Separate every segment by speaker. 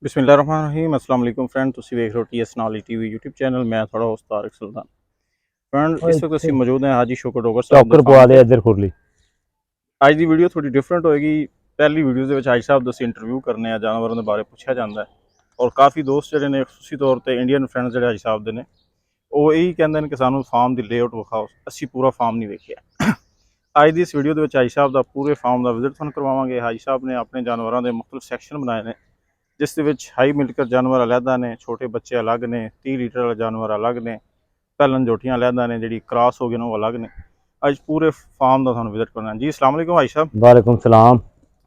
Speaker 1: बिस्मिल्लाहिर्रहमानिर्रहीम अस्सलाम वालेकुम फ्रेंड तुसी वेख रहे हो टीएस नाली टीवी यूट्यूब चैनल मैं थोड़ा होस्ट तारिक सुल्तान फ्रेंड इस वक्त ਅਸੀਂ ਮੌਜੂਦ ਹਾਂ ਹਾਜੀ ਸ਼ੌਕਤ ਡੋਗਰ ਸਾਹਿਬ
Speaker 2: ਚੌਕਰ ਪਵਾ ਦੇ ਇੱਧਰ ਖੁਰਲੀ।
Speaker 1: ਅੱਜ ਦੀ ਵੀਡੀਓ ਥੋੜੀ ਡਿਫਰੈਂਟ ਹੋਏਗੀ। ਪਹਿਲੀ ਵੀਡੀਓ ਦੇ ਵਿੱਚ ਹਾਜੀ ਸਾਹਿਬ ਦਾ ਅਸੀਂ ਇੰਟਰਵਿਊ ਕਰਨੇ ਆ, ਜਾਨਵਰਾਂ ਦੇ ਬਾਰੇ ਪੁੱਛਿਆ ਜਾਂਦਾ ਹੈ ਔਰ ਕਾਫੀ ਦੋਸਤ ਜਿਹੜੇ ਨੇ ਖੁਸ਼ੀ ਤੌਰ ਤੇ ਇੰਡੀਅਨ ਫਰੈਂਡਸ ਜਿਹੜੇ ਹਾਜੀ ਸਾਹਿਬ ਦੇ ਨੇ ਉਹ ਇਹੀ ਕਹਿੰਦੇ ਨੇ ਕਿ ਸਾਨੂੰ ਫਾਰਮ ਦੀ ਲੇਆਊਟ ਵਿਖਾਓ। ਅਸੀਂ ਪੂਰਾ ਫਾਰਮ ਨਹੀਂ ਵੇਖਿਆ। ਅੱਜ ਦੀ ਇਸ ਵੀਡੀਓ ਦੇ ਵਿੱਚ ਹਾਜੀ ਸਾਹਿਬ ਦਾ ਪੂਰੇ ਫਾਰਮ ਦਾ ਵਿਜ਼ਿਟ ਤੁਹਾਨੂੰ ਕਰਵਾਵਾਂਗੇ। ਹਾਜੀ ਸਾਹਿਬ ਨੇ ਆਪਣੇ ਜਾਨਵਰਾਂ ਦੇ ਮੁxtਲਫ ਸੈਕਸ਼ਨ ਬਣਾਏ ਨੇ जिस हाई मिलकर जानवर अलहदा ने, छोटे बच्चे अलग ने, 30 लीटर वाले जानवर अलग ने, पहलन जोटियां अलहदा ने, जी क्रॉस हो गए वो अलग ने। अज पूरे फार्म का थानू विजिट करना जी। अस्सलाम वालेकुम हाजी साहब।
Speaker 2: वालेकुम सलाम।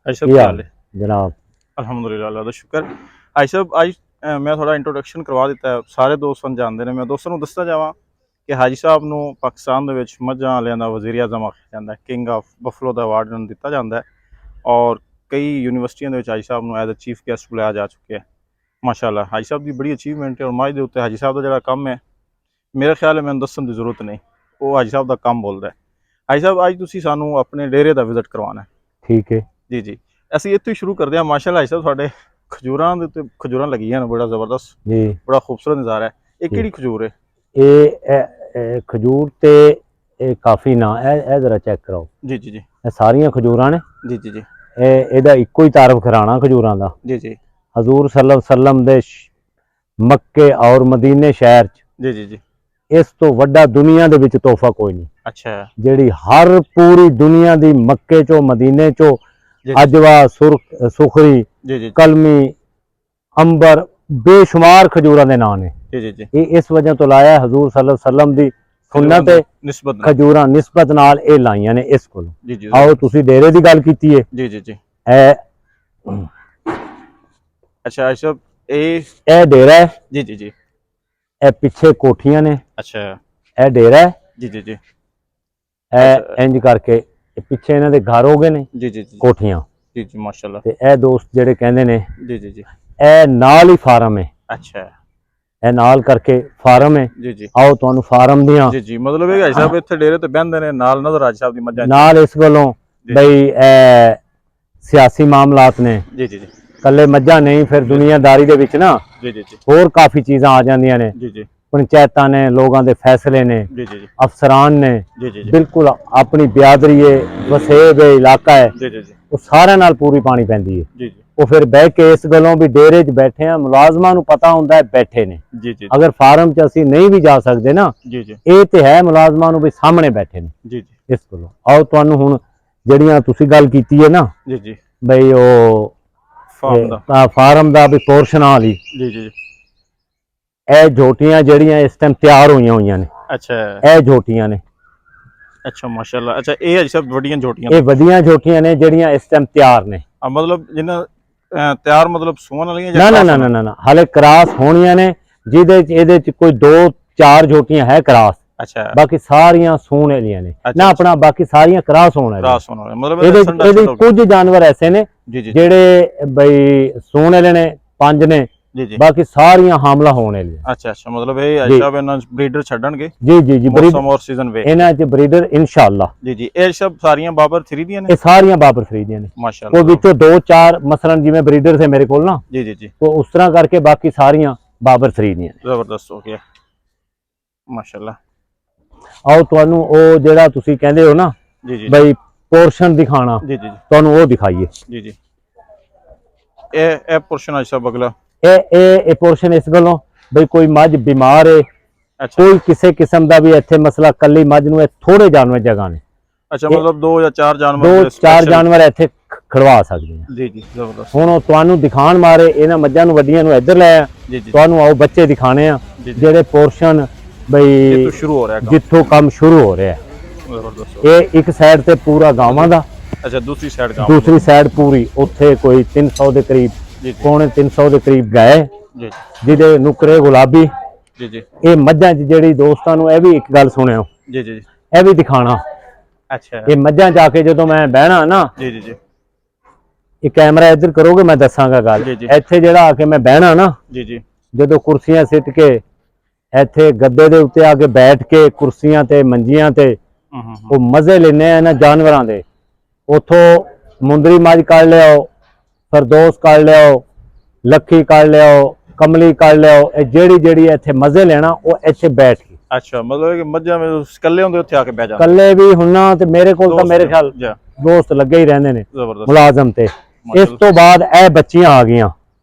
Speaker 1: हाजी साहब क्या हाल है
Speaker 2: जनाब?
Speaker 1: अल्हम्दुलिल्लाह, अल्लाह दा शुक्र। हाजी साहब अज मैं थोड़ा इंट्रोडक्शन करवा दिता है, सारे दोस्त जानते हैं। मैं दोस्तों को दसदा जावां कि हाजी साहब नूं पाकिस्तान दे विच मझां वालियां दा वज़ीर आज़म आखिया जांदा है, किंग ऑफ बफलो दा अवार्ड उन्हें दिता जाता है और कई यूनिवर्सिटियों के हाजी साहब एज अ चीफ गेस्ट बुलाया जा चुके हैं। माशाअल्लाह हाजी साहब की बड़ी अचीवमेंट है और मझ के उत्ते हाजी साहब का जो काम है मेरा ख्याल है मैंने दसन की जरूरत नहीं, वो हाजी साहब का काम बोलता है। हाजी साहब अज तुसीं सानू अपने डेरे का विजिट करवाना है।
Speaker 2: ठीक है
Speaker 1: जी जी, असीं इत्थों ही शुरू करते हैं। माशाअल्लाह हाजी साहब तुहाडे खजूरां दे उत्ते खजूरां लगियां ने, बड़ा ज़बरदस्त
Speaker 2: जी,
Speaker 1: बड़ा खूबसूरत नज़ारा है। ये किहड़ी खजूर है?
Speaker 2: ये खजूर ते काफ़ी ना है, जरा चेक कराओ।
Speaker 1: जी जी जी,
Speaker 2: सारियां खजूरां ने।
Speaker 1: जी जी जी,
Speaker 2: ਇਹਦਾ ਇੱਕੋ ਹੀ ਤਾਰਫ ਕਰਾਣਾ ਖਜੂਰਾਂ ਦਾ।
Speaker 1: जी जी,
Speaker 2: ਹਜ਼ੂਰ ਸੱਲੱਲਾਹੁ ਅਲੈहि ਵਸੱਲਮ ਦੇ ਮੱਕੇ ਔਰ ਮਦੀਨੇ ਸ਼ਹਿਰ 'ਚ
Speaker 1: जी जी जी,
Speaker 2: ਇਸ ਤੋਂ ਵੱਡਾ ਦੁਨੀਆ ਦੇ ਵਿੱਚ ਤੋਹਫਾ ਕੋਈ ਨਹੀਂ।
Speaker 1: अच्छा
Speaker 2: ਜਿਹੜੀ ਹਰ ਪੂਰੀ ਦੁਨੀਆ ਦੀ ਮੱਕੇ ਚੋਂ ਮਦੀਨੇ ਚੋਂ ਅਜਵਾ ਸੁਖਰੀ
Speaker 1: जी जी
Speaker 2: ਕਲਮੀ ਅੰਬਰ ਬੇਸ਼ੁਮਾਰ ਖਜੂਰਾਂ ਦੇ ਨਾਂ ਨੇ।
Speaker 1: जी जी जी,
Speaker 2: ਇਹ ਇਸ ਵਜ੍ਹਾ ਤੋਂ ਲਾਇਆ ਹਜ਼ੂਰ ਸੱਲੱਲਾਹੁ ਅਲੈहि ਵਸੱਲਮ ਦੀ सुन्नत
Speaker 1: निस्बत
Speaker 2: खजूरां निस्बत नाल ये लाइयां ने इस कोलों।
Speaker 1: जी जी,
Speaker 2: आओ तुसी डेरे दी गल कीती है।
Speaker 1: जी जी जी, अच्छा हाजी साहब
Speaker 2: ए डेरा है।
Speaker 1: जी जी जी,
Speaker 2: ए पिछे कोठियां ने।
Speaker 1: अच्छा
Speaker 2: ए डेरा है।
Speaker 1: जी जी जी,
Speaker 2: इंज करके पिछे इन्हां दे घर हो गए ने
Speaker 1: जी जी जी,
Speaker 2: कोठियां।
Speaker 1: जी जी माशाल्लाह।
Speaker 2: ते ए दोस्त जेड़े कहंदे ने
Speaker 1: जी जी जी,
Speaker 2: ए नाल ही फार्म है।
Speaker 1: अच्छा
Speaker 2: ए नाल करके फार्म है।
Speaker 1: जी जी,
Speaker 2: आओ तुहानू फार्म दियां
Speaker 1: जी जी, मतलब ये हाजी साहब इत्थे डेरे ते बहंदे ने नाल नजर हाजी साहब दी मज्जां
Speaker 2: नाल इस गल्लों बई सियासी मामलात ने।
Speaker 1: जी जी जी,
Speaker 2: कल्ले मज्जां नहीं, फिर दुनियादारी दे विच ना
Speaker 1: जी जी जी,
Speaker 2: होर काफ़ी चीज़ां आ जांदियां ने।
Speaker 1: जी जी,
Speaker 2: पंचायतां ने, लोगों के फैसले ने,
Speaker 1: जी जी जी,
Speaker 2: अफसरान ने,
Speaker 1: जी जी जी,
Speaker 2: बिल्कुल अपनी बियादरी है, वसेब है, इलाका है,
Speaker 1: जी जी जी,
Speaker 2: वो सारे नाल पूरी पानी पैंदी है।
Speaker 1: जी जी,
Speaker 2: वो फिर बह के इस गलों भी डेरे च बैठे हैं, मुलाजमां नूं पता हुंदा है बैठे ने।
Speaker 1: जी जी,
Speaker 2: अगर फार्म च असीं नहीं भी जा सकते ना,
Speaker 1: जी जी,
Speaker 2: ये तो है मुलाजमां नूं भी सामने बैठे ने
Speaker 1: जी जी,
Speaker 2: इस गलों। आओ तुहानूं हुण जिहड़ियां तुसीं गल कीती है ना
Speaker 1: जी जी,
Speaker 2: बई
Speaker 1: फार्म दा,
Speaker 2: फार्म दा भी पोर्शन वाली
Speaker 1: जी जी,
Speaker 2: ਇਹ ਝੋਟੀਆਂ ਜਿਹੜੀਆਂ ਇਸ ਟਾਈਮ ਤਿਆਰ ਹੋਈਆਂ ਹੋਈਆਂ ਨੇ।
Speaker 1: अच्छा
Speaker 2: ਇਹ ਝੋਟੀਆਂ ਨੇ।
Speaker 1: अच्छा माशाल्लाह। अच्छा ये हाजी साहब वड्डियां झोटियां
Speaker 2: ਇਹ ਵਧੀਆਂ ਝੋਟੀਆਂ ਨੇ ਜਿਹੜੀਆਂ ਇਸ ਟਾਈਮ ਤਿਆਰ ਨੇ।
Speaker 1: मतलब जिन्हां तैयार मतलब सूहन वालियां
Speaker 2: ਨਾ ਨਾ ਨਾ ਨਾ ਨਾ ਹਾਲੇ ਕਰਾਸ ਹੋਣੀਆਂ ਨੇ, ਜਿਹਦੇ ਚ ਇਹਦੇ ਚ ਕੋਈ 2-4 ਝੋਟੀਆਂ ਹੈ ਕਰਾਸ,
Speaker 1: अच्छा
Speaker 2: ਬਾਕੀ ਸਾਰੀਆਂ ਸੂਣ ਵਾਲੀਆਂ ਨੇ ਨਾ। ਆਪਣਾ ਬਾਕੀ ਸਾਰੀਆਂ ਕਰਾਸ ਹੋਣ ਵਾਲੀਆਂ।
Speaker 1: क्रास होने वाले मतलब
Speaker 2: ਇਹਦੇ ਕੁਝ ਜਾਨਵਰ ਐਸੇ ਨੇ
Speaker 1: जी जी,
Speaker 2: ਜਿਹੜੇ ਬਈ ਸੂਣ ਵਾਲੇ ਨੇ 5 ਨੇ,
Speaker 1: जी जी,
Speaker 2: ਬਾਕੀ ਸਾਰੀਆਂ ਹਾਮਲਾ ਹੋਣ ਵਾਲੀਆਂ।
Speaker 1: अच्छा अच्छा, मतलब ये हाजी साहब इन्हां ब्रीडर छड्डणगे
Speaker 2: ਜੀ ਜੀ ਜੀ,
Speaker 1: मौसम और सीजन वे।
Speaker 2: ਇਹਨਾਂ ਚ ਬਰੀਡਰ ਇਨਸ਼ਾਅੱਲਾ
Speaker 1: जी जी, ये सब सारियां बाबर 3 ਦੀਆਂ ਨੇ
Speaker 2: ਇਹ ਸਾਰੀਆਂ ਬਾਬਰ ਫਰੀਦ ਦੀਆਂ ਨੇ।
Speaker 1: माशाल्लाह।
Speaker 2: ਕੋਈ ਵਿੱਚੋਂ 2-4 ਮਸलन ਜਿਵੇਂ ਬਰੀਡਰ थे मेरे ਕੋਲ ना,
Speaker 1: जी जी जी,
Speaker 2: तो उस तरह करके बाकी सारियां बाबर फरीद ਦੀਆਂ।
Speaker 1: जबरदस्त हो गया माशाल्लाह।
Speaker 2: आओ ਤੁਹਾਨੂੰ ਉਹ ਜਿਹੜਾ ਤੁਸੀਂ ਕਹਿੰਦੇ ਹੋ ਨਾ
Speaker 1: जी जी,
Speaker 2: ਬਈ ਪੋਰਸ਼ਨ ਦਿਖਾਣਾ,
Speaker 1: जी जी,
Speaker 2: ਤੁਹਾਨੂੰ ਉਹ ਦਿਖਾਈਏ।
Speaker 1: जी जी, ये पोर्शन हाजी साहब अगला।
Speaker 2: ਇਹ ਪੋਰਸ਼ਨ ਇਸ ਗੱਲੋਂ ਬਈ ਕੋਈ ਮੱਝ ਬਿਮਾਰ ਹੈ,
Speaker 1: अच्छा
Speaker 2: ਕੋਈ ਕਿਸੇ ਕਿਸਮ ਦਾ ਵੀ ਇੱਥੇ ਮਸਲਾ, ਕੱਲੀ ਮੱਝ ਨੂੰ ਇਹ ਥੋੜੇ ਜਾਨਵਰ ਜਗ੍ਹਾ ਨੇ,
Speaker 1: अच्छा, मतलब 2 या 4 जानवर
Speaker 2: 2-4 ਜਾਨਵਰ ਇੱਥੇ ਖੜਵਾ ਸਕਦੇ ਆ।
Speaker 1: जी जी, जबरदस्त।
Speaker 2: ਹੁਣ ਉਹ ਤੁਹਾਨੂੰ ਦਿਖਾਣ ਮਾਰੇ ਇਹਨਾਂ ਮੱਝਾਂ ਨੂੰ ਵੱਡੀਆਂ ਨੂੰ ਇੱਧਰ ਲੈ ਆ,
Speaker 1: जी जी,
Speaker 2: ਤੁਹਾਨੂੰ ਆਓ ਬੱਚੇ ਦਿਖਾਣੇ ਆ
Speaker 1: जी जी,
Speaker 2: ਜਿਹੜੇ ਪੋਰਸ਼ਨ
Speaker 1: ये
Speaker 2: ਬਈ
Speaker 1: तो शुरू हो रहा है काम।
Speaker 2: ਜਿੱਥੋਂ ਕੰਮ ਸ਼ੁਰੂ ਹੋ ਰਿਹਾ ਹੈ।
Speaker 1: जबरदस्त।
Speaker 2: ਇਹ ਇੱਕ ਸਾਈਡ ਤੇ ਪੂਰਾ ਗਾਵਾਂ ਦਾ,
Speaker 1: अच्छा दूसरी साइड काम।
Speaker 2: दूसरी साइड पूरी उत्थे कोई 300 के करीब,
Speaker 1: जी जी,
Speaker 2: 350 के करीब गाय
Speaker 1: जी
Speaker 2: जिहदे नुकरे गुलाबी।
Speaker 1: जी जी,
Speaker 2: ये मझां च जिहड़ी दोस्तां नूं ये भी एक गल सुनियो,
Speaker 1: जी जी,
Speaker 2: ये भी दिखाना।
Speaker 1: अच्छा
Speaker 2: ये मझां जाके जदों मैं बहना ना,
Speaker 1: जी जी जी,
Speaker 2: ये कैमरा इधर करोगे मैं दसांगा गल।
Speaker 1: जी जी,
Speaker 2: इत्थे जिहड़ा आके मैं बहना ना,
Speaker 1: जी जी,
Speaker 2: जदों कुर्सियां सिट के इत्थे गद्दे दे उत्ते आके बैठ के कुर्सियां ते मंजियां ते वो मजे लेने आ ना जानवरां दे। उथों मुंदरी मझ कढ़ लियाओ, फरदोस कढ़ लियाओ, ਲੱਖੀ ਕੱਢ ਲਿਓ, ਕਮਲੀ ਕੱਢ ਲਿਓ, ਇਹ ਜਿਹੜੀ ਇੱਥੇ ਮਜ਼ੇ ਲੈਣਾ ਉਹ ਇੱਥੇ ਬੈਠ ਕੇ।
Speaker 1: ਅੱਛਾ, ਮਤਲਬ ਕਿ ਮੱਝਾਂ ਵਿੱਚ ਇਕੱਲੇ ਹੁੰਦੇ ਉੱਥੇ ਆ ਕੇ ਬਹਿ ਜਾਂਦੇ?
Speaker 2: ਇਕੱਲੇ ਵੀ ਹੁੰਨਾ ਤੇ ਮੇਰੇ ਕੋਲ ਤਾਂ ਮੇਰੇ ਖਿਆਲ ਦੋਸਤ ਲੱਗੇ ਹੀ ਰਹਿੰਦੇ ਨੇ
Speaker 1: ਜ਼ਬਰਦਸਤ
Speaker 2: ਮੁਲਾਜ਼ਮ ਤੇ। ਇਸ ਤੋਂ ਬਾਅਦ ਇਹ ਬੱਚੀਆਂ ਆ ਗਈਆਂ,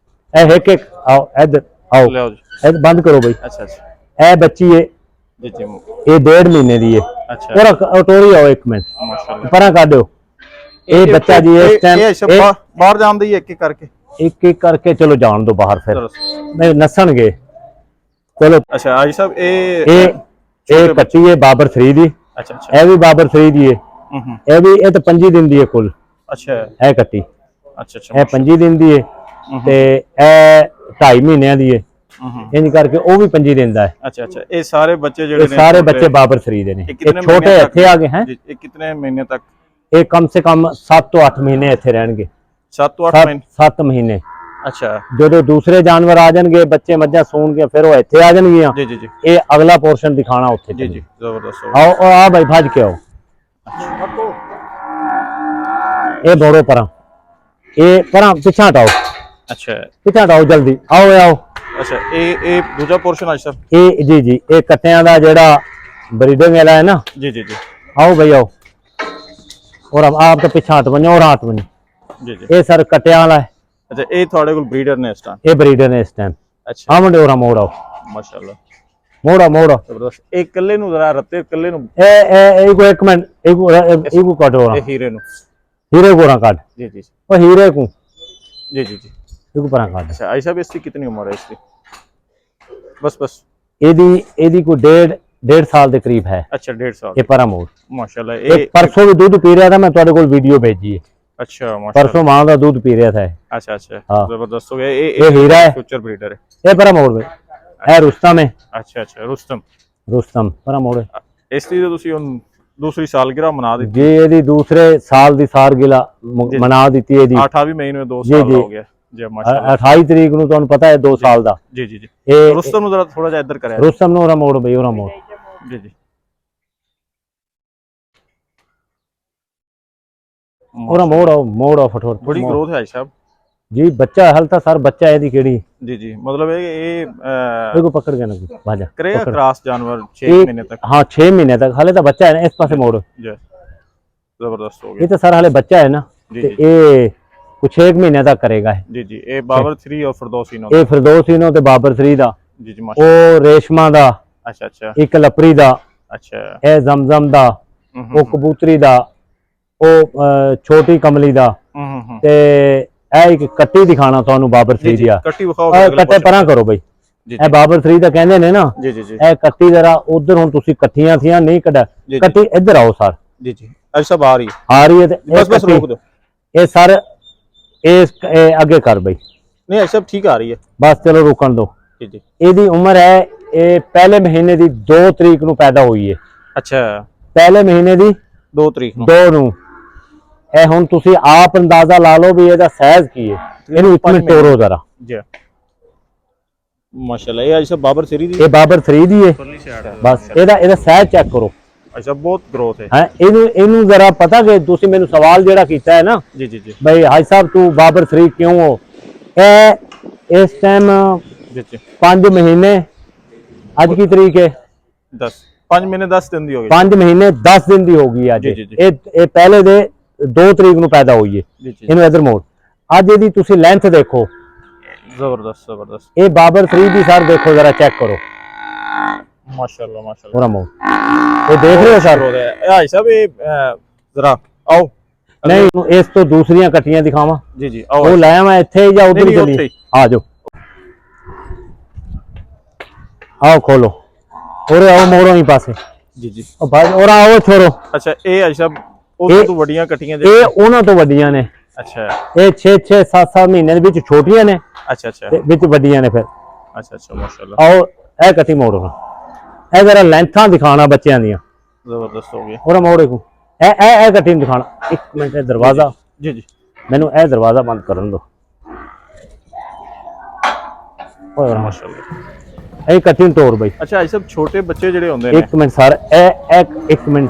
Speaker 2: ਇਹ ਇੱਕ ਆਓ ਇੱਧਰ ਆਓ,
Speaker 1: ਲਿਆਓ ਜੀ।
Speaker 2: ਇਹ ਬੰਦ ਕਰੋ ਬਈ।
Speaker 1: ਅੱਛਾ ਅੱਛਾ
Speaker 2: ਇਹ ਬੱਚੀ ਹੈ
Speaker 1: ਜੀ ਜੀ।
Speaker 2: ਇਹ 1.5 ਮਹੀਨੇ ਦੀ ਹੈ।
Speaker 1: ਅੱਛਾ
Speaker 2: ਔਰ ਟੋਰੀ ਆਓ ਇੱਕ ਮਿੰਟ,
Speaker 1: ਮਾਸ਼ਾਅੱਲਾ।
Speaker 2: ਪਰਾਂ ਕੱਢਿਓ। ਇਹ ਬੱਚਾ ਜੀ ਇਸ ਟਾਈਮ
Speaker 1: ਬਾਹਰ ਜਾਂਦੀ ਹੈ ਇੱਕ ਇੱਕ ਕਰਕੇ?
Speaker 2: ਇੱਕ ਕਰਕੇ ਚਲੋ ਜਾਣ ਦੋ ਬਾਹਰ, ਫਿਰ ਨਹੀਂ ਨਸਣਗੇ। ਚਲੋ
Speaker 1: ਅੱਛਾ ਆਜੀ ਸਾਹਿਬ
Speaker 2: ਇਹ ਕੱਟੀ ਹੈ ਬਾਬਰ 3 ਦੀ।
Speaker 1: ਅੱਛਾ ਅੱਛਾ।
Speaker 2: ਇਹ ਵੀ ਬਾਬਰ 3 ਦੀ ਹੈ। ਇਹ ਤਾਂ 25 ਦਿਨ ਦੀ ਹੈ ਕੁੱਲ।
Speaker 1: ਅੱਛਾ
Speaker 2: ਇਹ ਕੱਟੀ
Speaker 1: ਅੱਛਾ ਅੱਛਾ।
Speaker 2: ਇਹ 25 ਦਿਨ ਦੀ ਹੈ ਤੇ ਇਹ 2.5 ਮਹੀਨਿਆਂ ਦੀ ਹੈ। ਇੰਜ ਕਰਕੇ ਉਹ ਵੀ 25 ਦਿਨ ਦਾ ਹੈ।
Speaker 1: ਅੱਛਾ ਅੱਛਾ। ਇਹ ਸਾਰੇ ਬੱਚੇ ਜਿਹੜੇ ਨੇ
Speaker 2: ਸਾਰੇ ਬੱਚੇ ਬਾਬਰ 3 ਦੇ ਨੇ। ਇਹ ਛੋਟੇ ਇੱਥੇ ਆ ਗਏ हैं।
Speaker 1: ਇਹ ਕਿੰਨੇ ਮਹੀਨੇ ਤੱਕ?
Speaker 2: ਇਹ ਕਮ ਸੇ ਕਮ 7 ਤੋਂ 8 ਮਹੀਨੇ ਇੱਥੇ ਰਹਿਣਗੇ।
Speaker 1: 7 ਤੋਂ 8 ਮਹੀਨੇ?
Speaker 2: 7 ਮਹੀਨੇ।
Speaker 1: ਅੱਛਾ।
Speaker 2: ਜਦੋਂ ਦੂਸਰੇ ਜਾਨਵਰ ਆ ਜਾਣਗੇ, ਬੱਚੇ ਮੱਝਾਂ ਸੂਣਗੇ, ਫਿਰ ਉਹ ਇੱਥੇ ਆ ਜਾਣਗੀਆਂ।
Speaker 1: ਜੀ ਜੀ ਜੀ।
Speaker 2: ਇਹ ਅਗਲਾ ਪੋਰਸ਼ਨ ਦਿਖਾਣਾ ਉੱਥੇ।
Speaker 1: ਜੀ ਜੀ ਜ਼ਬਰਦਸਤ।
Speaker 2: आओ आ भाई भज के आओ। ये दौड़ो परा, ये परा पीछे हटाओ।
Speaker 1: अच्छा
Speaker 2: पीछे हटाओ जल्दी, आओ आओ।
Speaker 1: अच्छा ये दूसरा पोर्शन आज सर?
Speaker 2: ये जी जी ये कट्टियां दा जेड़ा ब्रीडिंग वाला है ना।
Speaker 1: जी जी जी।
Speaker 2: आओ भाई आओ। और अब आप तो पीछे हट बनो और हाथ बनो।
Speaker 1: जी जी।
Speaker 2: ये सर कट्टियां वाला है।
Speaker 1: अच्छा ये थोड़े को ब्रीडर ने इस टाइम?
Speaker 2: ये ब्रीडर ने इस टाइम।
Speaker 1: अच्छा।
Speaker 2: हाँ मुंडे और मोड़ आओ।
Speaker 1: माशाल्लाह।
Speaker 2: मोड़ा मोड़ा
Speaker 1: जबरदस्त। एक कल्ले नु जरा रत्ते कल्ले नु
Speaker 2: ए को एक मिनट एक को काट और
Speaker 1: हीरे नु
Speaker 2: हीरे को ना काट।
Speaker 1: जी जी।
Speaker 2: ओ हीरे को
Speaker 1: जी जी जी
Speaker 2: एक परा काट।
Speaker 1: अच्छा आई साहब इसकी कितनी उम्र है इसकी? बस बस
Speaker 2: एदी को 1.5 साल के करीब है।
Speaker 1: अच्छा 1.5 साल।
Speaker 2: ये परा मोड़
Speaker 1: माशाल्लाह।
Speaker 2: ये परसों भी दूध पी रहा था, मैं तुहाडे कोल वीडियो भेजी है।
Speaker 1: अच्छा माशाल्लाह।
Speaker 2: परसों मां का दूध पी रहा था।
Speaker 1: अच्छा अच्छा
Speaker 2: हाँ।
Speaker 1: जबरदस्त हो गया।
Speaker 2: ये हीरा है,
Speaker 1: फ्यूचर ब्रीडर है।
Speaker 2: ये परा मोड़ में है रुस्तम है।
Speaker 1: अच्छा अच्छा
Speaker 2: रुस्तम परा मोड़ है।
Speaker 1: इसलिए तो ਤੁਸੀਂ ਹੁਣ दूसरी सालगिरह मना दी?
Speaker 2: जी ਇਹਦੀ दूसरे साल ਦੀ ਸਾਲਗਿਰਾ ਮਨਾ ਦਿੱਤੀ ਇਹਦੀ।
Speaker 1: 28 ਮਈ ਨੂੰ 2 ਸਾਲ ਹੋ ਗਿਆ ਜੀ ਮਾਸ਼ਾਅੱਲਾ।
Speaker 2: 28 ਤਰੀਕ ਨੂੰ ਤੁਹਾਨੂੰ ਪਤਾ ਹੈ 2 ਸਾਲ ਦਾ।
Speaker 1: ਜੀ ਜੀ ਜੀ।
Speaker 2: ਇਹ
Speaker 1: ਰੁਸਤਮ ਨੂੰ ਜ਼ਰਾ ਥੋੜਾ ਜਿਹਾ ਇੱਧਰ ਕਰਿਆ।
Speaker 2: ਰੁਸਤਮ ਨੂੰ ਉਹਰਾ ਮੋੜ ਬਈ, ਉਹਰਾ ਮੋੜ।
Speaker 1: ਜੀ ਜੀ।
Speaker 2: ਉਹਰਾ ਮੋੜ ਆਓ ਫਟੋਫਟ।
Speaker 1: ਬੜੀ ਗਰੋਥ ਹੈ ਸਾਹਿਬ
Speaker 2: जी बच्चा हल था सर, बच्चा है दी केड़ी।
Speaker 1: जी जी मतलब ये
Speaker 2: को पकड़ के ना भाजा
Speaker 1: करेगा क्रॉस जानवर 6 महीने तक?
Speaker 2: हाँ 6 महीने तक। हाले तो बच्चा है ना, इस पासे मोड़।
Speaker 1: जबरदस्त हो गया।
Speaker 2: ये तो सर हाले बच्चा है ना, ये कुछ 1 महीने तक करेगा।
Speaker 1: जी जी। ये बाबर 3 और फिरदौसीनो?
Speaker 2: ये फिरदौसीनो ते बाबर 3 दा।
Speaker 1: जी जी माशाल्लाह।
Speaker 2: ओ रेशमा दा।
Speaker 1: अच्छा अच्छा।
Speaker 2: एक लपरी दा।
Speaker 1: अच्छा।
Speaker 2: ए जमजम दा। ओ कबूतरी दा। ओ छोटी कमली दा। ते एक कट्टी दिखाना ਤੁਹਾਨੂੰ ਬਾਬਰ 3 ਦੀ ਆ।
Speaker 1: ਕੱਟੀ ਵਿਖਾਓ।
Speaker 2: ਕੱਟੇ ਪਰਾਂ ਕਰੋ ਬਈ। ਇਹ ਬਾਬਰ 3 ਦਾ ਕਹਿੰਦੇ ਨੇ ਨਾ।
Speaker 1: ਜੀ ਜੀ ਜੀ।
Speaker 2: ਇਹ ਕੱਟੀ ਜ਼ਰਾ ਉਧਰ ਹੁਣ ਤੁਸੀਂ ਇਕੱਠੀਆਂ ਥੀਆਂ ਨਹੀਂ ਕੱਢ ਕੱਟੀ ਇੱਧਰ ਆਓ ਸਰ।
Speaker 1: ਜੀ ਜੀ ਅੱਜ ਸਭ ਆ ਰਹੀ
Speaker 2: ਹੈ ਤੇ
Speaker 1: ਬਸ ਬਸ ਰੋਕ ਦਿਓ।
Speaker 2: ਇਹ ਸਰ ਇਹ ਅੱਗੇ ਕਰ ਬਈ।
Speaker 1: ਨਹੀਂ ਅੱਜ ਸਭ ਠੀਕ ਆ ਰਹੀ ਹੈ
Speaker 2: ਬਸ ਚਲੋ ਰੁਕਣ ਦਿਓ।
Speaker 1: ਜੀ ਜੀ।
Speaker 2: ਇਹਦੀ ਉਮਰ ਹੈ, ਇਹ ਪਹਿਲੇ ਮਹੀਨੇ ਦੀ 2 ਤਰੀਕ ਨੂੰ ਪੈਦਾ ਹੋਈ ਹੈ।
Speaker 1: ਅੱਛਾ
Speaker 2: ਪਹਿਲੇ ਮਹੀਨੇ ਦੀ
Speaker 1: 2 ਤਰੀਕ ਨੂੰ।
Speaker 2: 2 ਨੂੰ। ਇਹ ਹੁਣ ਤੁਸੀਂ ਆਪ ਅੰਦਾਜ਼ਾ ਲਾ ਲਓ ਵੀ ਇਹਦਾ ਸਾਈਜ਼ ਕੀ ਹੈ। ਇਹਨੂੰ ਇੱਕ ਮਿੰਟ ਤੋੜੋ ਜ਼ਰਾ।
Speaker 1: ਜੀ ਮਾਸ਼ਾਅੱਲਾ। ਇਹ ਅੱਜ ਸਭ ਬਾਬਰ 3 ਦੀ?
Speaker 2: ਇਹ ਬਾਬਰ 3 ਦੀ ਹੈ। ਬਸ ਇਹਦਾ ਸਾਈਜ਼ ਚੈੱਕ ਕਰੋ।
Speaker 1: ਅੱਛਾ ਬਹੁਤ ਗਰੋਥ ਹੈ।
Speaker 2: ਹੈ ਇਹਨੂੰ ਜ਼ਰਾ ਪਤਾ ਕਿ ਤੁਸੀਂ ਮੈਨੂੰ ਸਵਾਲ ਜਿਹੜਾ ਕੀਤਾ ਹੈ ਨਾ।
Speaker 1: ਜੀ ਜੀ ਜੀ।
Speaker 2: ਭਾਈ ਹਾਜੀ ਸਾਹਿਬ ਤੂੰ ਬਾਬਰ 3 ਕਿਉਂ ਹੋ? ਇਹ ਇਸ ਟਾਈਮ
Speaker 1: ਜੀ ਜੀ
Speaker 2: 5 ਮਹੀਨੇ, ਅੱਜ ਕੀ ਤਰੀਕ ਹੈ?
Speaker 1: 10 5 ਮਹੀਨੇ 10 ਦਿਨ ਦੀ ਹੋ ਗਈ।
Speaker 2: 5 ਮਹੀਨੇ 10 ਦਿਨ ਦੀ ਹੋ ਗਈ ਅੱਜ। ਇਹ ਪਹਿਲੇ ਦੇ 2 ਤਰੀਕ ਨੂੰ ਪੈਦਾ ਹੋਈ ਹੈ। ਇਹਨੂੰ ਇਧਰ ਮੋੜ। ਅੱਜ ਇਹਦੀ ਤੁਸੀਂ ਲੈਂਥ ਦੇਖੋ।
Speaker 1: ਜ਼ਬਰਦਸਤ ਜ਼ਬਰਦਸਤ।
Speaker 2: ਇਹ ਬਾਬਰ 3 ਦੀ ਸਰ ਦੇਖੋ ਜ਼ਰਾ ਚੈੱਕ ਕਰੋ।
Speaker 1: ਮਾਸ਼ਾਅੱਲਾ ਮਾਸ਼ਾਅੱਲਾ।
Speaker 2: ਪੂਰਾ ਮੋੜ ਇਹ ਦੇਖ ਰਹੇ ਹੋ ਸਰ?
Speaker 1: ਹਾਜੀ ਸਾਹਿਬ ਇਹ ਜ਼ਰਾ ਆਓ।
Speaker 2: ਨਹੀਂ ਇਸ ਤੋਂ ਦੂਸਰੀਆਂ ਕੱਟੀਆਂ ਦਿਖਾਵਾਂ।
Speaker 1: ਜੀ ਜੀ ਆਓ।
Speaker 2: ਉਹ ਲਾਇਆ ਮੈਂ ਇੱਥੇ ਜਾਂ ਉਧਰ ਹੀ ਚਲੀ? ਆ ਜਾਓ आओ खोलो और आओ मोड़ो ही पासे।
Speaker 1: जी जी।
Speaker 2: ओ भाई और आओ छोरो।
Speaker 1: अच्छा ये हाजी साहब ਉਹ ਤੋਂ ਵੱਡੀਆਂ ਕੱਟੀਆਂ
Speaker 2: ਇਹ ਉਹਨਾਂ ਤੋਂ ਵੱਡੀਆਂ ਨੇ।
Speaker 1: ਅੱਛਾ
Speaker 2: ਇਹ 6 7 ਮਹੀਨੇ ਦੇ ਵਿੱਚ ਛੋਟੀਆਂ ਨੇ।
Speaker 1: ਅੱਛਾ ਅੱਛਾ।
Speaker 2: ਤੇ ਵਿੱਚ ਵੱਡੀਆਂ ਨੇ ਫਿਰ।
Speaker 1: ਅੱਛਾ ਅੱਛਾ ਮਾਸ਼ਾਅੱਲਾ।
Speaker 2: ਆਓ ਇਹ ਕੱਟੀ ਮੋੜੋ। ਇਹ ਜ਼ਰਾ ਲੈਂਥਾਂ ਦਿਖਾਣਾ ਬੱਚਿਆਂ ਦੀਆਂ।
Speaker 1: ਜ਼ਬਰਦਸਤ ਹੋ ਗਿਆ।
Speaker 2: ਹੋਰ ਮੋੜੇ ਕੋ ਇਹ ਕੱਟੀ ਨੂੰ ਦਿਖਾਣਾ। ਇੱਕ ਮਿੰਟ, ਇਹ ਦਰਵਾਜ਼ਾ।
Speaker 1: ਜੀ ਜੀ
Speaker 2: ਮੈਨੂੰ ਇਹ ਦਰਵਾਜ਼ਾ ਬੰਦ ਕਰਨ ਦਿਓ। ਓਏ
Speaker 1: ਮਾਸ਼ਾਅੱਲਾ।
Speaker 2: ਇਹ ਕੱਟੀ ਨੂੰ ਤੋੜ ਬਈ।
Speaker 1: ਅੱਛਾ ਇਹ ਸਭ ਛੋਟੇ ਬੱਚੇ ਜਿਹੜੇ ਹੁੰਦੇ ਨੇ।
Speaker 2: ਇੱਕ ਮਿੰਟ ਸਰ, ਇੱਕ ਮਿੰਟ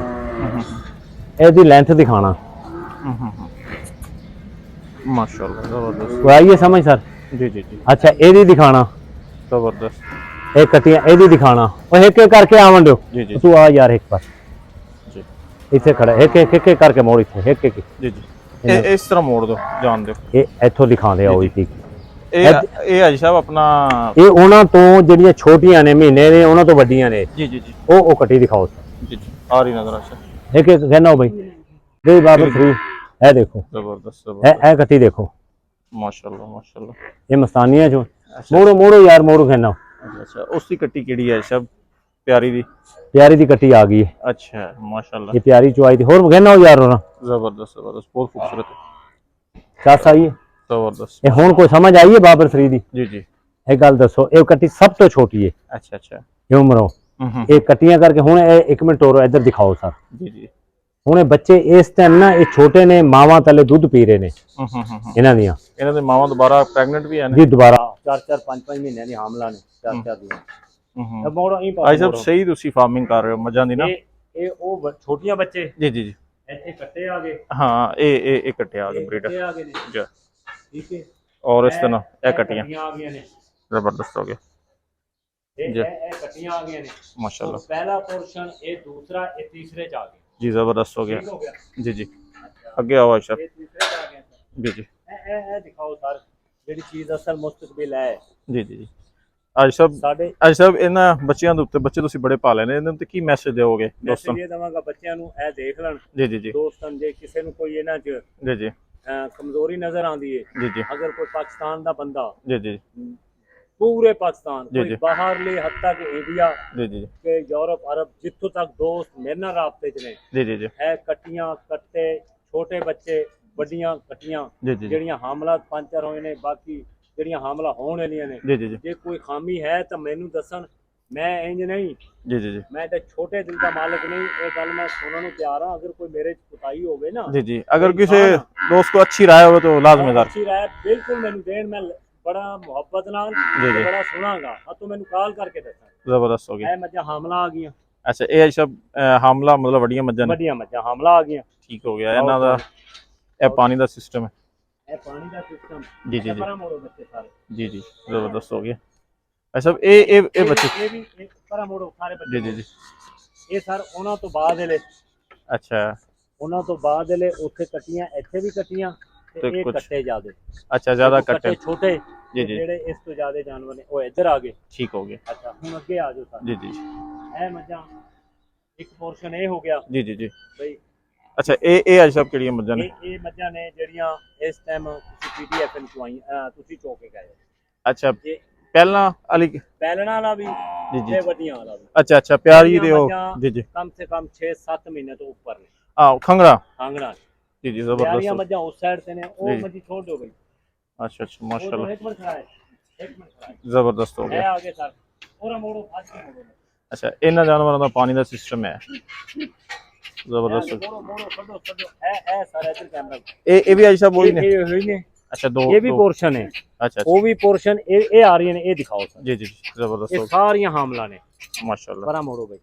Speaker 2: ਇਹਦੀ ਲੈਂਥ ਦਿਖਾਣਾ।
Speaker 1: माशाल्लाह जबरदस्त।
Speaker 2: तो आइए समझ सर।
Speaker 1: जी जी जी
Speaker 2: अच्छा ਇਹਦੀ ਦਿਖਾਣਾ
Speaker 1: जबरदस्त
Speaker 2: ਇਹ ਕਟੀਆਂ ਇਹਦੀ ਦਿਖਾਣਾ ਉਹ ਇੱਕ ਇੱਕ ਕਰਕੇ ਆਵਣ ਦਿਓ
Speaker 1: जी जी
Speaker 2: ਤੂੰ ਆ ਯਾਰ ਇੱਕ ਪਾਸ
Speaker 1: जी
Speaker 2: ਇੱਥੇ ਖੜਾ ਇੱਕ ਕਰਕੇ ਮੋੜ ਇੱਥੇ ਇੱਕ
Speaker 1: जी जी इस तरह मोड़ दो जान दो
Speaker 2: ਇਹ ਇੱਥੋਂ ਦਿਖਾਉਂਦੇ ਆ ਉਹ ਠੀਕ
Speaker 1: ਇਹ ਹਾਜੀ ਸਾਹਿਬ ਆਪਣਾ
Speaker 2: ਇਹ ਉਹਨਾਂ ਤੋਂ ਜਿਹੜੀਆਂ ਛੋਟੀਆਂ ਨੇ ਮਹੀਨੇ ਦੇ ਉਹਨਾਂ ਤੋਂ ਵੱਡੀਆਂ ਨੇ
Speaker 1: ਜੀ ਜੀ ਜੀ
Speaker 2: ਉਹ ਕੱਟੀ ਦਿਖਾਓ
Speaker 1: जी जी आ रही नजर अच्छा
Speaker 2: ਇੱਕ ਇੱਕ कहना हो भाई जी बाबर फ्री है देखो
Speaker 1: जबरदस्त
Speaker 2: है कटी देखो
Speaker 1: माशाल्लाह माशाल्लाह
Speaker 2: ये मस्तानियां जो मोड़ो मोड़ो यार मोड़ो कहना
Speaker 1: अच्छा उसकी कट्टी केड़ी है सब प्यारी दी
Speaker 2: प्यारी दी कट्टी आ गई है
Speaker 1: अच्छा माशाल्लाह
Speaker 2: ये प्यारी जो आई थी और कहना हो यार होना
Speaker 1: जबरदस्त जबरदस्त बहुत खूबसूरत है
Speaker 2: चास आई है
Speaker 1: जबरदस्त
Speaker 2: ये हुन कोई समझ आई है बाबर फ्री दी
Speaker 1: जी जी
Speaker 2: एक गल दसो ये कट्टी सब तो छोटी है
Speaker 1: अच्छा अच्छा
Speaker 2: ये उम्रों ये कट्टियां करके हुन एक मिनट और इधर दिखाओ सर
Speaker 1: जी जी
Speaker 2: हुन बच्चे इस टाइम ना ये छोटे ने मावां तले दूध पी रहे ने इन्हां दियां
Speaker 1: ਇਹਨਾਂ ਦੇ ਮਾਵਾਂ ਦੁਬਾਰਾ ਪ੍ਰੈਗਨੈਂਟ ਵੀ ਹਨ
Speaker 2: जी दोबारा 4 5 महीने दी हामला ने 4 दी अब मोड़ो ई
Speaker 1: ਭਾਈ ਸਾਹਿਬ ਸਹੀ ਤੁਸੀਂ ਫਾਰਮਿੰਗ ਕਰ ਰਹੇ ਹੋ ਮੱਝਾਂ ਦੀ ਨਾ
Speaker 2: ये ओ छोटियां बच्चे
Speaker 1: ਜੀ ਜੀ ਜੀ
Speaker 2: ਇੱਥੇ ਕੱਟੇ ਆ ਗਏ
Speaker 1: ਹਾਂ ਇਹ ਕੱਟਿਆ ਆ ਗਿਆ ਬਰੀਡਰ
Speaker 2: ਕੱਟੇ ਆ ਗਏ ਨੇ
Speaker 1: ਜੀ
Speaker 2: ਠੀਕ ਹੈ
Speaker 1: ਔਰ ਇਸ ਤਰ੍ਹਾਂ ਇਹ ਕੱਟੀਆਂ
Speaker 2: ਆ ਗਈਆਂ ਨੇ
Speaker 1: ਜ਼ਬਰਦਸਤ ਹੋ ਗਿਆ
Speaker 2: ਇਹ ਕੱਟੀਆਂ ਆ ਗਈਆਂ ਨੇ
Speaker 1: ਮਾਸ਼ਾਅੱਲਾ
Speaker 2: ਪਹਿਲਾ ਪੋਰਸ਼ਨ ਇਹ ਦੂਸਰਾ ਇਹ ਤੀਸਰੇ ਚ ਆ ਗਿਆ
Speaker 1: ਜੀ ਜ਼ਬਰਦस्त ਹੋ ਗਿਆ
Speaker 2: ਠੀਕ ਹੋ ਗਿਆ
Speaker 1: ਜੀ ਜੀ ਅੱਗੇ ਆਓ ਅਸ਼ਰਫ
Speaker 2: ਇਹ ਤੀਸਰੇ ਚ ਆ ਗਿਆ
Speaker 1: ਜੀ ਜੀ
Speaker 2: ਇਹ ਦਿਖਾਓ ਸਰ ਜਿਹੜੀ ਚੀਜ਼ ਅਸਲ ਮੁਸਤਕਬਲ ਹੈ
Speaker 1: ਜੀ ਜੀ ਜੀ ਅਸ਼ਰਫ
Speaker 2: ਸਾਡੇ
Speaker 1: ਅਸ਼ਰਫ ਇਹਨਾਂ ਬੱਚਿਆਂ ਦੇ ਉੱਤੇ ਬੱਚੇ ਤੁਸੀਂ ਬੜੇ ਪਾਲੇ ਨੇ ਇਹਨਾਂ ਤੇ ਕੀ ਮੈਸੇਜ ਦਿਓਗੇ ਦੋਸਤਾਂ
Speaker 2: ਮੈਸੇਜ ਇਹ ਦਵਾਂਗਾ ਬੱਚਿਆਂ ਨੂੰ ਇਹ ਦੇਖ ਲੈਣ
Speaker 1: ਜੀ ਜੀ ਜੀ
Speaker 2: ਦੋਸਤਾਂ ਜੇ ਕਿਸੇ ਨੂੰ ਕੋਈ ਇਹਨਾਂ 'ਚ
Speaker 1: ਜੀ ਜੀ
Speaker 2: ਕਮਜ਼ੋਰੀ ਨਜ਼ਰ ਆਉਂਦੀ ਹੈ
Speaker 1: ਜੀ ਜੀ
Speaker 2: ਅਗਰ ਕੋਈ ਪਾਕਿਸਤਾਨ ਦਾ ਬੰਦਾ
Speaker 1: ਜੀ ਜੀ
Speaker 2: पूरे पाकिस्तान
Speaker 1: जी,
Speaker 2: कोई
Speaker 1: जी।
Speaker 2: बाहरले हत्ता के इंडिया
Speaker 1: जी जी
Speaker 2: के यूरोप अरब जितों तक दोस्त मेरे नाल राबते च ने
Speaker 1: जी जी जी
Speaker 2: है कट्टियां कट्टे छोटे बच्चे बड़ियां कट्टियां
Speaker 1: जी जी
Speaker 2: ਜਿਹੜੀਆਂ ਹਾਮਲਾ ਪੰਜ ਚਾਰ ਹੋਏ ਨੇ ਬਾਕੀ ਜਿਹੜੀਆਂ ਹਾਮਲਾ ਹੋਣ ਵਾਲੀਆਂ ਨੇ
Speaker 1: जी जी जी
Speaker 2: ਜੇ ਕੋਈ ਖਾਮੀ ਹੈ ਤਾਂ ਮੈਨੂੰ ਦੱਸਣ ਮੈਂ ਇੰਜ ਨਹੀਂ
Speaker 1: जी जी जी
Speaker 2: ਮੈਂ ਤਾਂ ਛੋਟੇ ਦਿਲ ਦਾ ਮਾਲਕ ਨਹੀਂ ਇਹ ਗੱਲ ਮੈਂ ਸੁਣਨ ਨੂੰ ਤਿਆਰ ਹਾਂ ਅਗਰ ਕੋਈ ਮੇਰੇ ਚ ਕੁਤਾਈ ਹੋਵੇ ਨਾ
Speaker 1: जी जी अगर किसी दोस्त को अच्छी राय हो तो लाजमीदार
Speaker 2: ਅੱਛੀ ਰਾਏ ਬਿਲਕੁਲ ਮੈਨੂੰ ਦੇਣ ਮੈਂ ਬੜਾ ਮੁਹੱਬਤ ਨਾਲ
Speaker 1: ਜੀ, ਜੀ।
Speaker 2: ਬੜਾ ਸੁਣਾਂਗਾ ਆ ਤੂੰ ਮੈਨੂੰ ਕਾਲ ਕਰਕੇ ਦੱਸਾਂ
Speaker 1: ਜ਼ਬਰਦਸਤ ਹੋ ਗਿਆ
Speaker 2: ਇਹ ਮੱਝਾਂ ਹਾਮਲਾ ਆ ਗਈਆਂ
Speaker 1: ਅੱਛਾ ਇਹ ਅਸ਼ਰਫ ਹਾਮਲਾ ਮਤਲਬ ਵੱਡੀਆਂ ਮੱਝਾਂ ਨੇ
Speaker 2: ਵੱਡੀਆਂ ਮੱਝਾਂ ਹਾਮਲਾ ਆ ਗਈਆਂ
Speaker 1: ਠੀਕ ਹੋ ਗਿਆ ਇਹਨਾਂ ਦਾ ਇਹ ਪਾਣੀ ਦਾ ਸਿਸਟਮ ਹੈ
Speaker 2: ਇਹ ਪਾਣੀ ਦਾ ਸਿਸਟਮ
Speaker 1: ਜੀ, ਜੀ, ਜੀ।
Speaker 2: ਪਰਾਂ ਮੋੜੋ ਬੱਚੇ ਸਾਰੇ
Speaker 1: ਜੀ ਜੀ ਜ਼ਬਰਦਸਤ ਹੋ ਗਿਆ ਅਸ਼ਰਫ ਇਹ ਬੱਚੇ
Speaker 2: ਇਹ ਵੀ ਇਹ ਪਰਾਂ ਮੋੜੋ ਸਾਰੇ ਬੱਚੇ
Speaker 1: ਜੀ ਜੀ ਜੀ
Speaker 2: ਇਹ ਸਰ ਉਹਨਾਂ ਤੋਂ ਬਾਅਦ ਇਹਲੇ
Speaker 1: ਅੱਛਾ
Speaker 2: ਉਹਨਾਂ ਤੋਂ ਬਾਅਦ ਇਹਲੇ ਉੱਥੇ ਕੱਟੀਆਂ ਇੱਥੇ ਵੀ ਕੱਟੀਆਂ
Speaker 1: ਤੇ
Speaker 2: ਤੇ ਇਹ
Speaker 1: ਕੁਛ-
Speaker 2: ਕੱਟੇ ਜ਼ਿਆਦੇ
Speaker 1: ਅੱਛਾ ਜ਼ਿਆਦਾ ਕੱਟੇ
Speaker 2: ਛੋਟੇ
Speaker 1: ਜੀ, ਜੀ।
Speaker 2: ਜਿਹੜੇ ਇਸ ਤੋਂ ਜ਼ਿਆਦਾ ਜਾਨਵਰ ਨੇ ਉਹ ਇੱਧਰ ਆ ਗਏ
Speaker 1: ਠੀਕ ਹੋ ਗਿਆ
Speaker 2: ਅੱਛਾ ਹੁਣ ਅੱਗੇ ਆ ਜਾਓ ਸਰ
Speaker 1: ਜੀ ਜੀ
Speaker 2: ਇਹ ਮੱਝਾਂ ਇੱਕ ਪੋਰਸ਼ਨ ਇਹ ਹੋ ਗਿਆ
Speaker 1: ਜੀ ਜੀ ਜੀ
Speaker 2: ਬਈ
Speaker 1: ਅੱਛਾ ਇਹ ਅਸ਼ਰਫ ਕਿਹੜੀਆਂ ਮੱਝਾਂ ਨੇ
Speaker 2: ਇਹ ਮੱਝਾਂ ਨੇ ਜਿਹੜੀਆਂ ਇਸ ਟਾਈਮ ਤੁਸੀਂ ਪੀਟੀਐਫ ਨੂੰ ਚੁਆਈਆਂ ਤੁਸੀਂ ਚੋ ਕੇ ਗਏ
Speaker 1: ਅੱਛਾ
Speaker 2: ਇਹ
Speaker 1: ਪਹਿਲਾਂ ਅਲੀ
Speaker 2: ਪੈਲਣਾ ਵਾਲਾ ਵੀ
Speaker 1: ਜੀ ਜੀ
Speaker 2: ਤੇ ਵੱਡੀਆਂ ਵਾਲਾ ਵੀ
Speaker 1: ਅੱਛਾ ਅੱਛਾ ਪਿਆਰੀ ਦੇ ਉਹ
Speaker 2: ਮੱਝਾਂ
Speaker 1: ਜੀ ਜੀ
Speaker 2: ਕਮ ਸੇ ਕਮ 6-7 ਮਹੀਨੇ ਤੋਂ ਉੱਪਰ ਨੇ
Speaker 1: ਆ ਖੰਗਰਾ
Speaker 2: ਆਂਗਣਾ
Speaker 1: ਜੀ ਜੀ
Speaker 2: ਪਿਆਰੀਆਂ
Speaker 1: ਜ਼ਬਰਦਸਤ
Speaker 2: ਮੱਝਾਂ ਉਸ ਸਾਈਡ ਤੇ ਨੇ ਉਹ
Speaker 1: ਜੀ।
Speaker 2: ਮੱਝੀ ਛੋੜ ਦਿਓ ਬਈ
Speaker 1: ਅੱਛਾ ਅੱਛਾ
Speaker 2: ਉਹ
Speaker 1: ਮਾਸ਼ਾਅੱਲਾ
Speaker 2: ਇੱਕ ਮਿੰਟ ਖੜਾ ਹੈ ਇੱਕ ਮਿੰਟ ਖੜਾ ਹੈ
Speaker 1: ਜ਼ਬਰਦਸਤ ਹੋ
Speaker 2: ਇਹ
Speaker 1: ਗਿਆ
Speaker 2: ਆਗੇ ਸਰ ਪੂਰਾ ਮੋੜੋ ਫਾਸ ਕੇ ਮੋੜੋ
Speaker 1: ਅੱਛਾ ਇਹਨਾਂ ਜਾਨਵਰਾਂ ਦਾ ਪਾਣੀ ਦਾ ਸਿਸਟਮ ਹੈ ਜ਼ਬਰਦਸਤ
Speaker 2: ਮੋੜੋ ਮੋੜੋ ਕੱਢੋ ਕੱਢੋ ਇਹ ਸਰ ਇੱਧਰ ਕੈਮਰਾ
Speaker 1: ਇਹ ਵੀ ਅਸ਼ਰਫ ਬੋਲੀ ਨੇ
Speaker 2: ਇਹ ਹੋਈ ਨੇ
Speaker 1: ਅੱਛਾ ਦੋ
Speaker 2: ਇਹ ਵੀ
Speaker 1: ਦੋ-
Speaker 2: ਪੋਰਸ਼ਨ ਹੈ
Speaker 1: ਅੱਛਾ
Speaker 2: ਉਹ ਵੀ ਪੋਰਸ਼ਨ ਇਹ ਆ ਰਹੀਆਂ ਨੇ ਇਹ ਦਿਖਾਓ ਸਰ
Speaker 1: ਜੀ ਜੀ ਜੀ, ਜ਼ਬਰਦਸਤ
Speaker 2: ਇਹ
Speaker 1: ਹੋ
Speaker 2: ਸਾਰੀਆਂ ਹਾਮਲਾ ਨੇ
Speaker 1: ਗਿਆ ਮਾਸ਼ਾਅੱਲਾ
Speaker 2: ਪਰਾ ਮੋੜੋ ਬਈ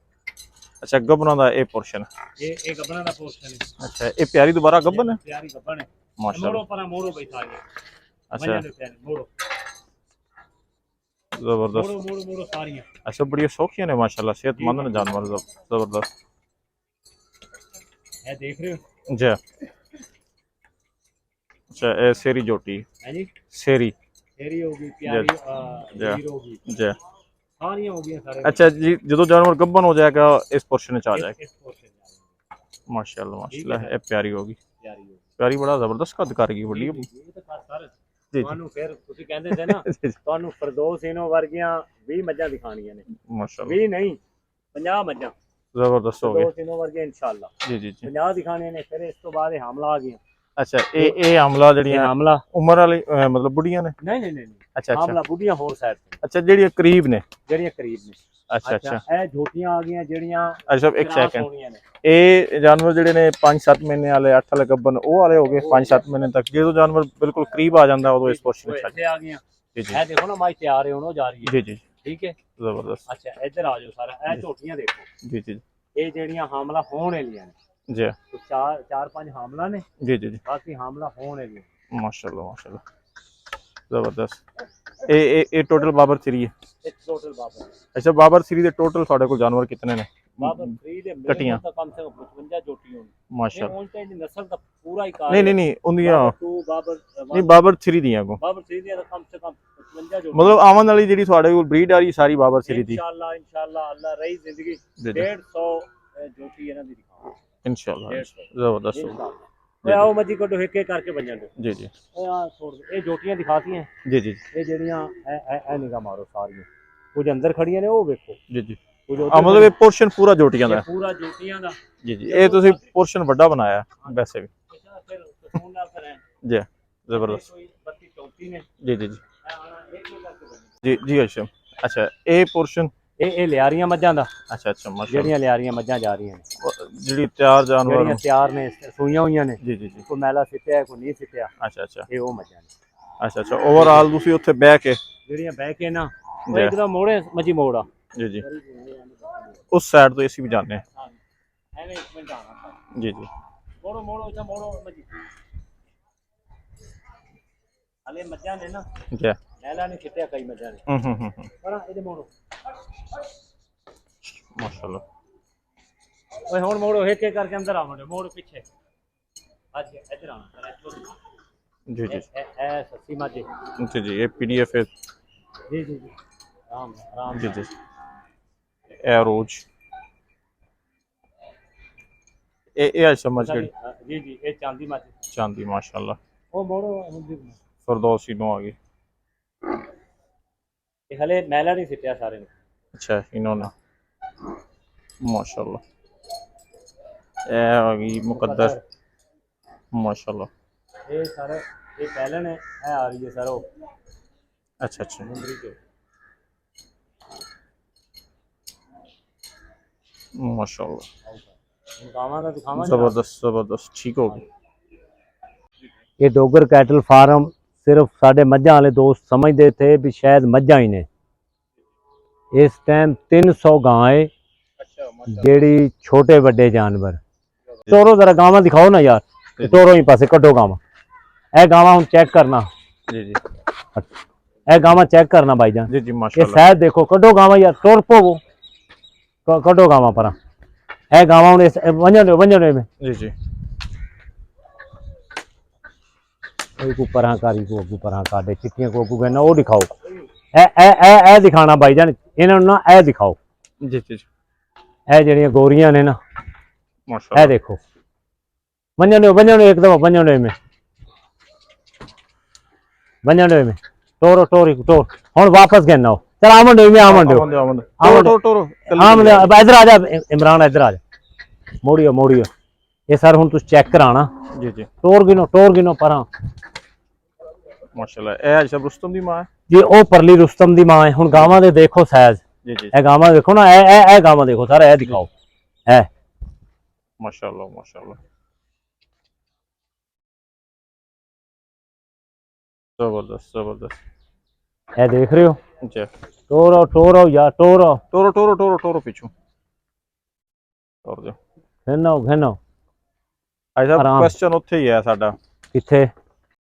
Speaker 1: ਅੱਛਾ ਗੱਬਨਾਂ ਦਾ ਇਹ ਪੋਰਸ਼ਨ
Speaker 2: ਇਹ ਗੱਬਣਾ ਦਾ ਪੋਰਸ਼ਨ ਹੈ
Speaker 1: ਅੱਛਾ ਇਹ ਪਿਆਰੀ ਦੁਬਾਰਾ ਗੱਬਨ ਹੈ
Speaker 2: ਪਿਆਰੀ ਗੱਬਣ ਹੈ
Speaker 1: ਮਾਸ਼ਾਅੱਲਾ
Speaker 2: ਮੋੜੋ ਪਰਾ ਮੋੜੋ ਬਈ ਸਾਰੀਆਂ
Speaker 1: ਅੱਛਾ
Speaker 2: ਮੱਝਾਂ ਦੇ ਪਿਆਰੇ ਮੋੜੋ
Speaker 1: ਜ਼ਬਰਦਸਤ
Speaker 2: ਮੋੜੋ ਮੋੜੋ ਮੋੜੋ ਸਾਰੀਆਂ
Speaker 1: ਅੱਛਾ ਬੜੀਆਂ ਸੌਖੀਆਂ ਨੇ ਮਾਸ਼ਾਅੱਲਾ ਸਿਹਤਮੰਦ ਨੇ ਜਾਨਵਰ ਜ਼ਬਰਦਸਤ
Speaker 2: ਇਹ ਦੇਖ ਰਹੇ ਹੋ
Speaker 1: ਜੀ ਅੱਛਾ ਇਹ ਸੇਰੀ ਜੋਟੀ
Speaker 2: ਹੈ ਜੀ
Speaker 1: ਸੇਰੀ
Speaker 2: ਤੇਰੀ ਹੋ ਗਈ ਪਿਆਰੀ
Speaker 1: ਜੀ।
Speaker 2: ਹੀਰ ਹੋ ਗਈ
Speaker 1: ਜੀ
Speaker 2: ਸਾਰੀਆਂ ਹੋ ਗਈਆਂ ਸਾਰੇ
Speaker 1: अच्छा जी जो जानवर गब्बन हो जाएगा इस पोर्शन में आ जाएगा
Speaker 2: ਇਸ ਪੋਰਸ਼ਨ
Speaker 1: माशाल्लाह माशाल्लाह ये प्यारी होगी
Speaker 2: ਪਿਆਰੀ ਹੋ
Speaker 1: प्यारी बड़ा जबरदस्त कद करेगी बड़ी
Speaker 2: ਗਈ ਇਹ ਤਾਂ ਖਾਸ ਸਰ
Speaker 1: जी
Speaker 2: ਤੁਹਾਨੂੰ ਫਿਰ ਤੁਸੀਂ ਕਹਿੰਦੇ ਸੀ ਨਾ ਤੁਹਾਨੂੰ ਫਰਦੋਸ ਇਹਨੋ ਵਰਗੀਆਂ 20 ਮੱਝਾਂ ਦਿਖਾਣੀਆਂ ਨੇ
Speaker 1: माशाल्लाह
Speaker 2: 20 ਨਹੀਂ 50 ਮੱਝਾਂ
Speaker 1: जबरदस्त हो गए
Speaker 2: ਫਰਦੋਸ ਇਹਨੋ ਵਰਗੀਆਂ ਇਨਸ਼ਾਅੱਲਾ
Speaker 1: जी जी जी
Speaker 2: 50 ਦਿਖਾਣੀਆਂ ਨੇ ਫਿਰ ਇਸ ਤੋਂ ਬਾਅਦ ਇਹ ਹਮਲਾ ਆ ਗਿਆ
Speaker 1: अच्छा ये हमला
Speaker 2: ਇਹ
Speaker 1: जड़ियां
Speaker 2: ਹਮਲਾ
Speaker 1: उम्र वाली मतलब बुढ़ियां ने
Speaker 2: ਨਹੀਂ ਨਹੀਂ ਨਹੀਂ
Speaker 1: अच्छा अच्छा
Speaker 2: ਹਮਲਾ ਬੁੱਢੀਆਂ ਹੋਰ ਸਾਈਡ ਤੇ
Speaker 1: अच्छा जड़ियां करीब ने
Speaker 2: ਜਿਹੜੀਆਂ ਕਰੀਬ ਨੇ
Speaker 1: अच्छा अच्छा
Speaker 2: ਇਹ ਝੋਟੀਆਂ ਆ ਗਈਆਂ ਜਿਹੜੀਆਂ
Speaker 1: अच्छा एक
Speaker 2: ਕਿਰਾਸ
Speaker 1: सेकंड
Speaker 2: ਹੋਣੀਆਂ ਨੇ
Speaker 1: ये जानवर जड़े ने 5-7 महीने वाले 8 वाले गब्बन वो वाले हो गए 5-7 महीने तक जो जानवर बिल्कुल करीब आ जाता है उदो इस पोर्शन
Speaker 2: ਉਹ
Speaker 1: में
Speaker 2: ਇੱਥੇ ਆ ਗਈਆਂ
Speaker 1: जी जी
Speaker 2: ਇਹ ਦੇਖੋ ਨਾ ਮਾਈ ਤਿਆਰ ਹੈ ਉਹਨੋਂ ਜਾ ਰਹੀ ਹੈ
Speaker 1: जी जी
Speaker 2: ਠੀਕ ਹੈ
Speaker 1: जबरदस्त
Speaker 2: ਅੱਛਾ ਇੱਧਰ ਆ ਜਾਓ ਸਾਰਾ ਇਹ ਝੋਟੀਆਂ ਦੇਖੋ
Speaker 1: जी जी
Speaker 2: ਇਹ ਜਿਹੜੀਆਂ ਹਮਲਾ ਹੋਣ ਵਾਲੀਆਂ ਨੇ
Speaker 1: जी
Speaker 2: ਚਾਰ ਪੰਜ ਹਮਲਾ ਨੇ
Speaker 1: जी जी जी
Speaker 2: ਬਾਕੀ ਹਮਲਾ ਹੋਣ ਵਾਲੀਆਂ
Speaker 1: माशाल्लाह माशाल्लाह ਜ਼ਬਰਦਸਤ। ਇਹ ਟੋਟਲ ਬਾਬਰ 3 ਹੈ।
Speaker 3: एक टोटल बाबर
Speaker 1: ਅੱਛਾ ਬਾਬਰ 3 ਦੇ ਟੋਟਲ ਤੁਹਾਡੇ ਕੋਲ ਜਾਨਵਰ ਕਿਤਨੇ ਨੇ?
Speaker 3: बाबर 3 ਦੇ
Speaker 1: कटियां।
Speaker 3: मिनिमम कम से कम 55 जोटी होनी।
Speaker 1: ਮਾਸ਼ਾਅੱਲਾ।
Speaker 3: ਹੁਣ ਤਾਂ ਇਹਦੀ ਨਸਲ ਦਾ ਪੂਰਾ ਹੀ ਕਾਰ
Speaker 1: ਨਹੀਂ ਉਹਦੀਆਂ
Speaker 3: टू बाबर
Speaker 1: ਨਹੀਂ ਬਾਬਰ 3 ਦੀਆਂ ਕੋ
Speaker 3: बाबर 3 ਦੀ ਤਾਂ ਕਮ ਸੇ ਕਮ 55 जोटी
Speaker 1: ਮਤਲਬ ਆਉਣ ਵਾਲੀ ਜਿਹੜੀ ਤੁਹਾਡੇ ਕੋਲ ਬਰੀਡ ਆ ਰਹੀ ਸਾਰੀ ਬਾਬਰ 3 ਦੀ
Speaker 3: इंशाल्लाह अल्लाह रही जिंदगी
Speaker 1: जी, जी।
Speaker 3: 150 जोटी ਇਹਨਾਂ ਦੀ ਦਿਖਾਓ
Speaker 1: ਇਨਸ਼ਾਅੱਲਾ।
Speaker 3: 150
Speaker 1: ਜ਼ਬਰਦਸਤ।
Speaker 3: ਓਏ ਆਓ ਮੱਜੀ ਕੋਲ ਇੱਕ ਇੱਕ ਕਰਕੇ ਬੰਨਣ ਦੇ।
Speaker 1: ਜੀ ਜੀ
Speaker 3: ਓਏ ਆ ਛੋੜ ਦੇ। ਇਹ ਜੋਟੀਆਂ ਦਿਖਾਤੀਆਂ
Speaker 1: ਜੀ ਜੀ
Speaker 3: ਇਹ ਜਿਹੜੀਆਂ ਇਹ ਨਿਗਾਹ ਮਾਰੋ ਸਾਰੀਆਂ ਕੁਝ ਅੰਦਰ ਖੜੀਆਂ ਨੇ ਉਹ ਵੇਖੋ
Speaker 1: ਜੀ ਜੀ
Speaker 3: ਕੁਝ
Speaker 1: ਆ ਮਤਲਬ ਇਹ ਪੋਰਸ਼ਨ ਪੂਰਾ ਜੋਟੀਆਂ ਦਾ ਹੈ।
Speaker 3: ਪੂਰਾ ਜੋਟੀਆਂ ਦਾ
Speaker 1: ਜੀ ਜੀ ਇਹ ਤੁਸੀਂ ਪੋਰਸ਼ਨ ਵੱਡਾ ਬਣਾਇਆ ਵੈਸੇ ਵੀ
Speaker 3: ਫਿਰ ਸੁਣ ਨਾਲ ਫਿਰ
Speaker 1: ਜੀ ਜ਼ਬਰਦਸਤ।
Speaker 3: ਕੋਈ 32 34 ਨੇ
Speaker 1: ਜੀ ਜੀ ਜੀ
Speaker 3: ਇੱਕ ਇੱਕ ਕਰਕੇ ਬੰਨ੍ਹੋ।
Speaker 1: ਜੀ ਜੀ ਅੱਛਾ ਇਹ ਪੋਰਸ਼ਨ
Speaker 3: ਇਹ ਲਿਆਰੀਆਂ ਮੱਝਾਂ ਦਾ
Speaker 1: ਅੱਛਾ ਮਾਸ਼ਾਅੱਲਾ
Speaker 3: ਜਿਹੜੀਆਂ ਲਿਆਰੀਆਂ ਮੱਝਾਂ ਜਾ ਰਹੀਆਂ ਨੇ
Speaker 1: ਜਿਹੜੀ ਤਿਆਰ ਜਾਨਵਰ
Speaker 3: ਜਿਹੜੀਆਂ ਤਿਆਰ ਨੇ ਸੂਈਆਂ ਹੋਈਆਂ ਨੇ
Speaker 1: ਜੀ ਜੀ ਜੀ
Speaker 3: ਕੋਈ ਮੈਲਾ ਸਿੱਟਿਆ ਕੋਈ ਨਹੀਂ ਸਿੱਟਿਆ
Speaker 1: ਅੱਛਾ
Speaker 3: ਇਹ ਉਹ ਮੱਝਾਂ ਨੇ
Speaker 1: ਅੱਛਾ ਓਵਰਆਲ ਤੁਸੀਂ ਉੱਥੇ ਬਹਿ ਕੇ
Speaker 3: ਜਿਹੜੀਆਂ ਬਹਿ ਕੇ ਨਾ ਉਹ
Speaker 1: ਜੀ।
Speaker 3: ਇੱਕਦਮ ਮੋੜੇ ਮੱਜੀ ਮੋੜ ਆ
Speaker 1: ਜੀ ਜੀ ਉਸ ਸਾਈਡ ਤੋਂ ਅਸੀਂ ਵੀ ਜਾਂਦੇ ਹਾਂ।
Speaker 3: ਐਵੇਂ ਇੱਕ ਮਿੰਟ ਆਣਾ
Speaker 1: ਜੀ ਜੀ
Speaker 3: ਮੋੜੋ ਮੋੜੋ ਇੱਥੇ ਮੋੜੋ ਮੱਜੀ ਹਲੇ ਮੱਝਾਂ ਨੇ ਨਾ
Speaker 1: ਜੀ
Speaker 3: ਮੈਲਾ ਨਹੀਂ ਸਿੱਟਿਆ ਕਈ ਮੱਝਾਂ ਨੇ
Speaker 1: ਹੂੰ
Speaker 3: ਪਰ ਇਹਦੇ ਮੋੜੋ
Speaker 1: ਮਾਸ਼ਾਅੱਲਾ।
Speaker 3: ਓਏ ਹੁਣ ਮੋੜੋ ਇੱਕ ਇੱਕ ਕਰਕੇ ਅੰਦਰ ਆਵੋ ਮੋੜ ਪਿੱਛੇ ਅੱਜ ਇੱਧਰ ਆਣਾ
Speaker 1: ਜੀ ਜੀ
Speaker 3: ਇਹ ਸੱਸੀ ਮਾਝੇ
Speaker 1: ਜੀ ਜੀ ਇਹ ਪੀਡੀਐਫ ਹੈ।
Speaker 3: ਜੀ ਜੀ ਜੀ ਆਰਾਮ
Speaker 1: ਜੀ ਜੀ ਇਹ ਰੋਜ਼ ਇਹ ਸਮਝ ਗਏ
Speaker 3: ਜੀ ਜੀ ਇਹ ਚਾਂਦੀ ਮਾਝੇ
Speaker 1: ਚਾਂਦੀ ਮਾਸ਼ਾਅੱਲਾ।
Speaker 3: ਉਹ ਮੋੜੋ
Speaker 1: ਫਰਦੌਸੀ ਨੂੰ ਆ ਗਈ।
Speaker 3: ਇਹ ਹਲੇ ਮੈਲਾ ਨਹੀਂ ਸਿੱਟਿਆ ਸਾਰੇ ਨੇ
Speaker 1: अच्छा इन्होंने माशाल्लाह ये आ गई मुकद्दर माशाल्लाह
Speaker 3: ये सारे ये पहले ने है आ रही है सर वो
Speaker 1: अच्छा
Speaker 3: मुंदरी के
Speaker 1: माशाल्लाह
Speaker 3: गावां दा दिखावां
Speaker 1: जबरदस्त ठीक हो गई।
Speaker 2: ये डोगर कैटल फार्म सिर्फ साढ़े मझां वाले दोस्त समझते थे भी शायद मझां ही ने। इस टाइम 300 गां है जेड़ी छोटे बड़े जानवर। टोरो जरा गावां दिखाओ ना यार टोरो ही पासे कड्डो गावां ए गावां हुण चेक करना
Speaker 1: जी जी
Speaker 2: ए गावां चेक करना भाईजान
Speaker 1: जी जी
Speaker 2: ये
Speaker 1: माशाल्लाह
Speaker 2: शायद देखो कड्डो गावां यार टोर पोवो कड्डो गावां परा ए गावां हुण वंजण में
Speaker 1: जी जी
Speaker 2: को परा कारी को अगू परा काटे चिट्टियां को अगू कहना वो दिखाओ ए दिखाना भाईजान इन्हों ना ए दिखाओ
Speaker 1: जी जी
Speaker 2: ए जड़ियां गोरियां ने ना ए
Speaker 1: माशाल्लाह
Speaker 2: देखो वंजण एक दफा वंजण में टोरो टोरी टोर हुण वापस कहना चल आमन में आमन
Speaker 1: टोरो
Speaker 2: इधर आ जा इमरान इधर आ जा मोड़ियो ये सर हुण तुस चेक कराना
Speaker 1: जी जी
Speaker 2: टोर गिनो परा
Speaker 1: माशाल्लाह ए अच्छा रुस्तम दी मां है
Speaker 2: जी ओ परली रुस्तम दी मां है हुण गावां दे देखो साइज
Speaker 1: जी जी
Speaker 2: ए गावां देखो ना ए गावां देखो सारा ए दिखाओ ए
Speaker 1: माशाल्लाह माशाल्लाह जबरदस्त
Speaker 2: ए देख रहे हो
Speaker 1: जी
Speaker 2: टोरो या टोरो
Speaker 1: टोरो पीछू और जो
Speaker 2: घनो
Speaker 1: अच्छा क्वेश्चन ਉੱਥੇ ਹੀ ਹੈ ਸਾਡਾ
Speaker 2: किथे